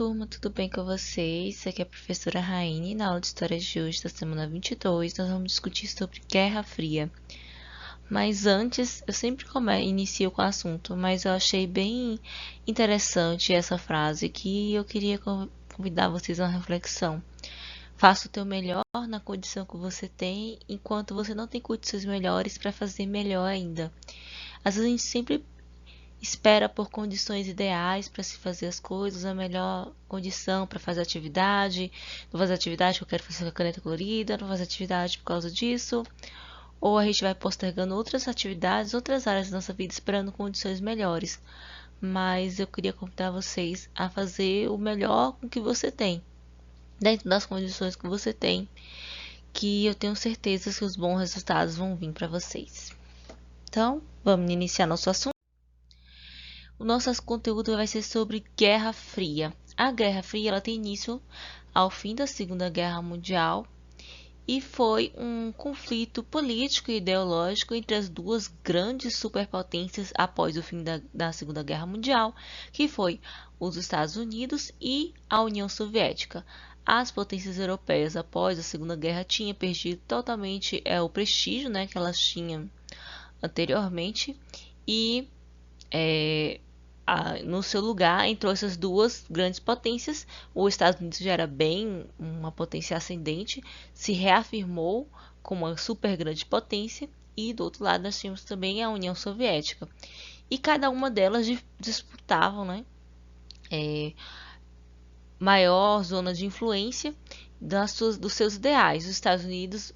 turma, tudo bem com vocês? Aqui é a professora Raine. Na aula de História de hoje, da semana 22, nós vamos discutir sobre Guerra Fria. Mas antes, eu sempre inicio com o assunto, mas eu achei bem interessante essa frase que eu queria convidar vocês a uma reflexão. Faça o teu melhor na condição que você tem, enquanto você não tem condições melhores para fazer melhor ainda. Às vezes a gente sempre espera por condições ideais para se fazer as coisas, a melhor condição para fazer atividade. Não fazer atividade porque eu quero fazer com a caneta colorida, não fazer atividade por causa disso. Ou a gente vai postergando outras atividades, outras áreas da nossa vida, esperando condições melhores. Mas eu queria convidar vocês a fazer o melhor com o que você tem, dentro das condições que você tem, que eu tenho certeza que os bons resultados vão vir para vocês. Então, vamos iniciar nosso assunto. O nosso conteúdo vai ser sobre Guerra Fria. A Guerra Fria ela tem início ao fim da Segunda Guerra Mundial e foi um conflito político e ideológico entre as duas grandes superpotências após o fim da Segunda Guerra Mundial, que foi os Estados Unidos e a União Soviética. As potências europeias após a Segunda Guerra tinham perdido totalmente o prestígio, que elas tinham anteriormente e no seu lugar entrou essas duas grandes potências. Os Estados Unidos já era bem uma potência ascendente, se reafirmou como uma super grande potência, e do outro lado nós tínhamos também a União Soviética. E cada uma delas disputavam maior zona de influência dos seus ideais. Os Estados Unidos,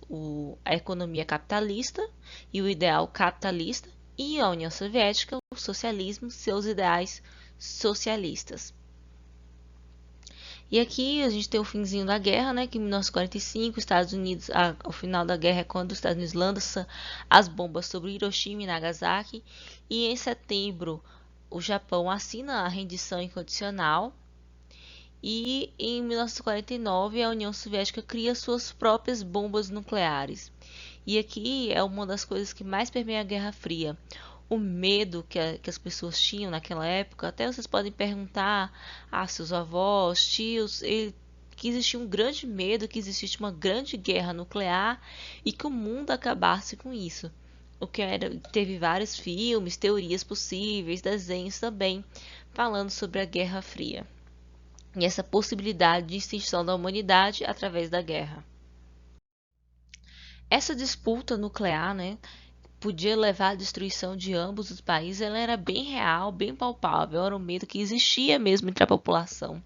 a economia capitalista e o ideal capitalista, e a União Soviética, o socialismo, seus ideais socialistas. E aqui a gente tem o finzinho da guerra, que em 1945, os Estados Unidos, ao final da guerra é quando os Estados Unidos lançam as bombas sobre Hiroshima e Nagasaki, e em setembro o Japão assina a rendição incondicional, e em 1949 a União Soviética cria suas próprias bombas nucleares. E aqui é uma das coisas que mais permeia a Guerra Fria. O medo que as pessoas tinham naquela época, até vocês podem perguntar a seus avós, tios, que existia um grande medo, que existisse uma grande guerra nuclear e que o mundo acabasse com isso. Teve vários filmes, teorias possíveis, desenhos também, falando sobre a Guerra Fria e essa possibilidade de extinção da humanidade através da guerra. Essa disputa nuclear, podia levar à destruição de ambos os países. Ela era bem real, bem palpável, era um medo que existia mesmo entre a população.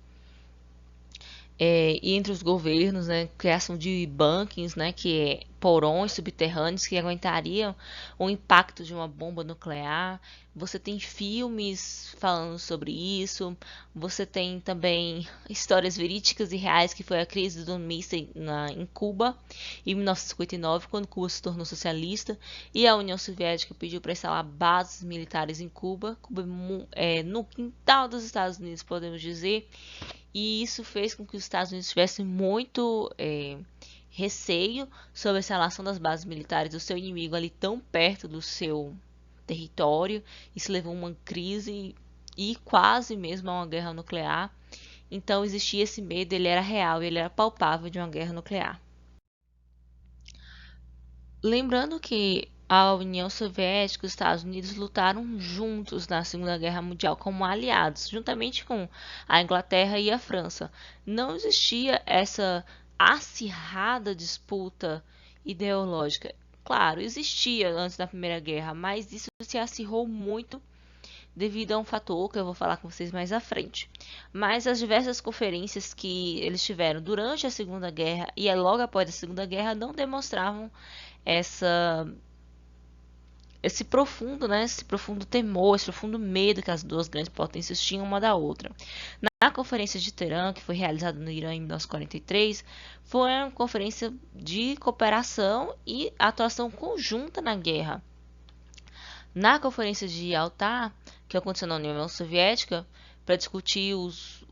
E entre os governos, criação de bunkers, que é porões subterrâneos que aguentariam o impacto de uma bomba nuclear. Você tem filmes falando sobre isso. Você tem também histórias verídicas e reais, que foi a crise do míssil em Cuba, em 1959, quando Cuba se tornou socialista, e a União Soviética pediu para instalar bases militares em Cuba. Cuba no quintal dos Estados Unidos, podemos dizer. E isso fez com que os Estados Unidos tivessem muito receio sobre essa relação das bases militares do seu inimigo ali tão perto do seu território. Isso levou a uma crise e quase mesmo a uma guerra nuclear. Então existia esse medo, ele era real, ele era palpável de uma guerra nuclear. Lembrando que a União Soviética e os Estados Unidos lutaram juntos na Segunda Guerra Mundial como aliados, juntamente com a Inglaterra e a França. Não existia essa acirrada disputa ideológica. Claro, existia antes da Primeira Guerra, mas isso se acirrou muito devido a um fator que eu vou falar com vocês mais à frente. Mas as diversas conferências que eles tiveram durante a Segunda Guerra e logo após a Segunda Guerra não demonstravam esse profundo temor, esse profundo medo que as duas grandes potências tinham uma da outra. Na Conferência de Teherã, que foi realizada no Irã em 1943, foi uma conferência de cooperação e atuação conjunta na guerra. Na Conferência de Yalta, que aconteceu na União Soviética, para discutir os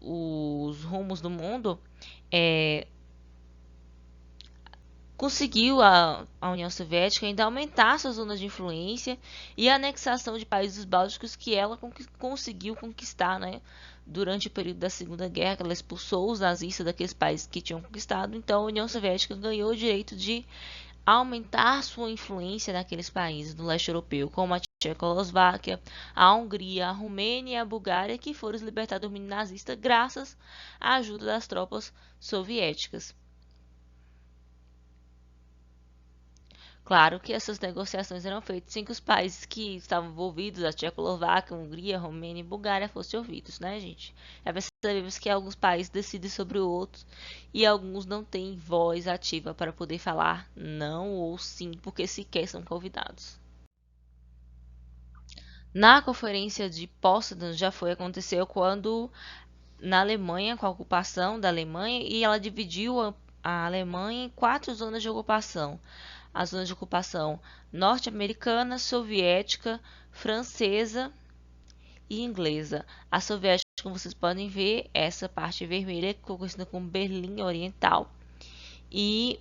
rumos do mundo, conseguiu a União Soviética ainda aumentar sua zona de influência e a anexação de países bálticos que ela conseguiu conquistar, né, durante o período da Segunda Guerra, que ela expulsou os nazistas daqueles países que tinham conquistado. Então, a União Soviética ganhou o direito de aumentar sua influência naqueles países do leste europeu, como a Tchecoslováquia, a Hungria, a Romênia e a Bulgária, que foram libertados do domínio nazista graças à ajuda das tropas soviéticas. Claro que essas negociações eram feitas sem que os países que estavam envolvidos, a Tchecoslováquia, a Hungria, a Romênia e a Bulgária, fossem ouvidos, né, gente? Já percebemos que alguns países decidem sobre outros e alguns não têm voz ativa para poder falar não ou sim, porque sequer são convidados. Na Conferência de Potsdam aconteceu quando na Alemanha, com a ocupação da Alemanha, e ela dividiu a Alemanha em 4 zonas de ocupação. As zonas de ocupação norte-americana, soviética, francesa e inglesa. A soviética, como vocês podem ver, essa parte vermelha, que ficou conhecida como Berlim Oriental. E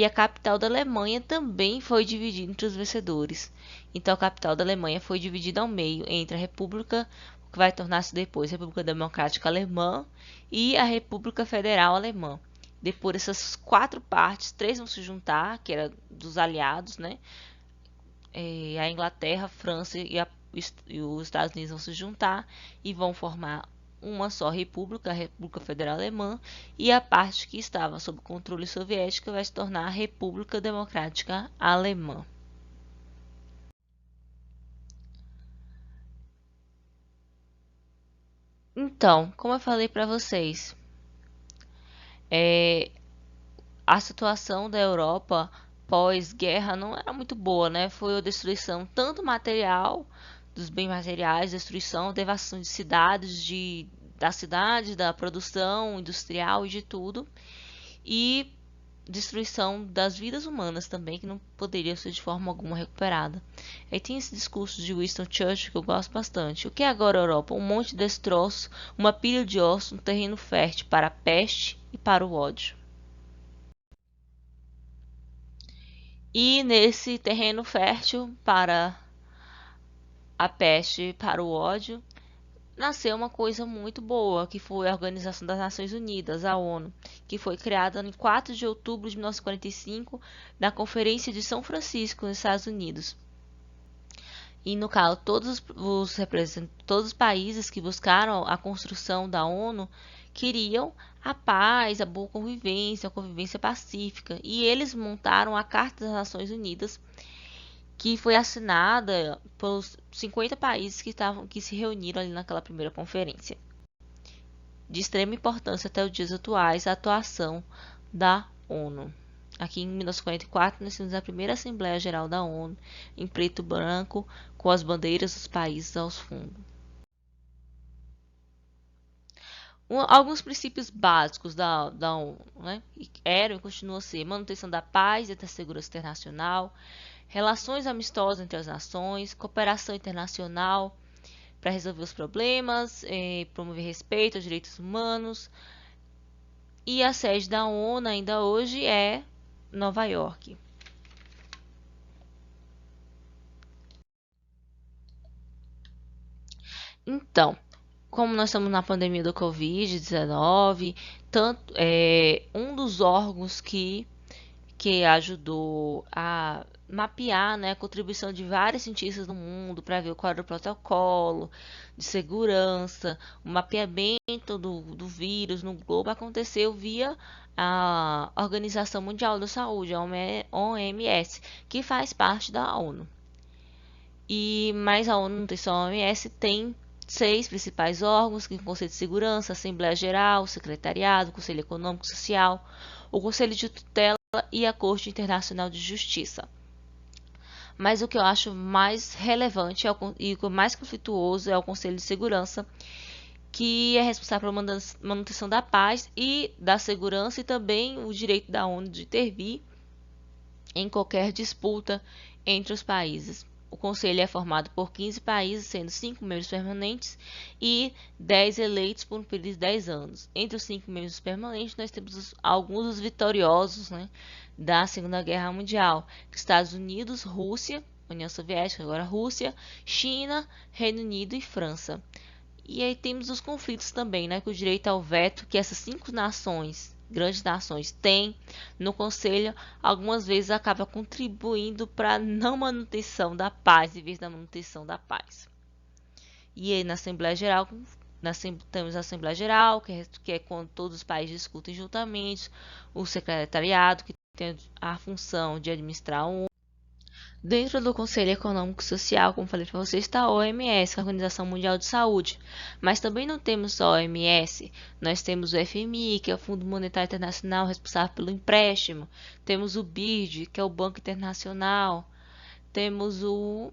a capital da Alemanha também foi dividida entre os vencedores. Então, a capital da Alemanha foi dividida ao meio entre a República, que vai tornar-se depois a República Democrática Alemã, e a República Federal Alemã. Depois dessas 4 partes, 3 vão se juntar, que era dos aliados, né? A Inglaterra, a França e os Estados Unidos vão se juntar e vão formar uma só república, a República Federal Alemã, e a parte que estava sob controle soviético vai se tornar a República Democrática Alemã. Então, como eu falei para vocês, a situação da Europa pós-guerra não era muito boa, né? Foi a destruição tanto material, dos bens materiais, destruição, devastação de cidades, da cidade, da produção industrial e de tudo, e destruição das vidas humanas também, que não poderia ser de forma alguma recuperada. Aí tem esse discurso de Winston Churchill que eu gosto bastante. O que é agora a Europa? Um monte de destroços, uma pilha de ossos, um terreno fértil para a peste e para o ódio. E nesse terreno fértil para a peste e para o ódio, nasceu uma coisa muito boa, que foi a Organização das Nações Unidas, a ONU, que foi criada em 4 de outubro de 1945, na Conferência de São Francisco, nos Estados Unidos. E, no caso, todos os países que buscaram a construção da ONU queriam a paz, a boa convivência, a convivência pacífica. E eles montaram a Carta das Nações Unidas, que foi assinada pelos 50 países que se reuniram ali naquela primeira conferência. De extrema importância até os dias atuais a atuação da ONU. Aqui em 1944, nós temos a primeira Assembleia Geral da ONU, em preto e branco, com as bandeiras dos países aos fundos. Alguns princípios básicos da ONU, né, eram e continuam a ser manutenção da paz e da segurança internacional, relações amistosas entre as nações, cooperação internacional para resolver os problemas, promover respeito aos direitos humanos. E a sede da ONU ainda hoje é Nova York. Então, como nós estamos na pandemia do Covid-19, um dos órgãos que ajudou a mapear, né, a contribuição de vários cientistas do mundo para ver qual era o protocolo de segurança, o mapeamento do vírus no globo aconteceu via a Organização Mundial da Saúde, a OMS, que faz parte da ONU. Mas a ONU não tem só a OMS, tem 6 principais órgãos, que é o Conselho de Segurança, a Assembleia Geral, o Secretariado, o Conselho Econômico e Social, o Conselho de Tutela e a Corte Internacional de Justiça. Mas o que eu acho mais relevante e o mais conflituoso é o Conselho de Segurança, que é responsável pela manutenção da paz e da segurança e também o direito da ONU de intervir em qualquer disputa entre os países. O Conselho é formado por 15 países, sendo 5 membros permanentes e 10 eleitos por um período de 10 anos. Entre os 5 membros permanentes, nós temos alguns dos vitoriosos, né, da Segunda Guerra Mundial: Estados Unidos, Rússia, União Soviética, agora Rússia, China, Reino Unido e França. E aí temos os conflitos também, né, com o direito ao veto que essas 5 nações, grandes nações, têm no Conselho, algumas vezes acaba contribuindo para a não manutenção da paz, em vez da manutenção da paz. E aí na Assembleia Geral, temos a Assembleia Geral, que é quando todos os países discutem juntamente, o secretariado, que tem a função de administrar Dentro do Conselho Econômico e Social, como falei para vocês, está a OMS, a Organização Mundial de Saúde. Mas também não temos só a OMS, nós temos o FMI, que é o Fundo Monetário Internacional, responsável pelo empréstimo. Temos o BID, que é o Banco Internacional. Temos o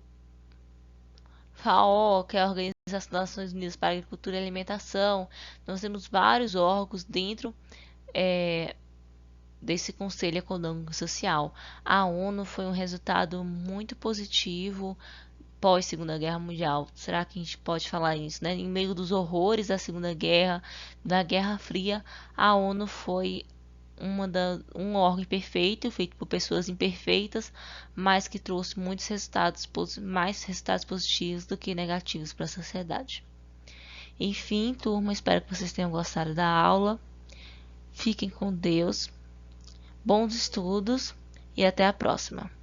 FAO, que é a Organização das Nações Unidas para a Agricultura e Alimentação. Nós temos vários órgãos dentro desse Conselho Econômico e Social. A ONU foi um resultado muito positivo pós Segunda Guerra Mundial. Será que a gente pode falar isso, né? Em meio dos horrores da Segunda Guerra, da Guerra Fria, a ONU foi um órgão perfeito, feito por pessoas imperfeitas, mas que trouxe mais resultados positivos do que negativos para a sociedade. Enfim, turma, espero que vocês tenham gostado da aula. Fiquem com Deus. Bons estudos e até a próxima!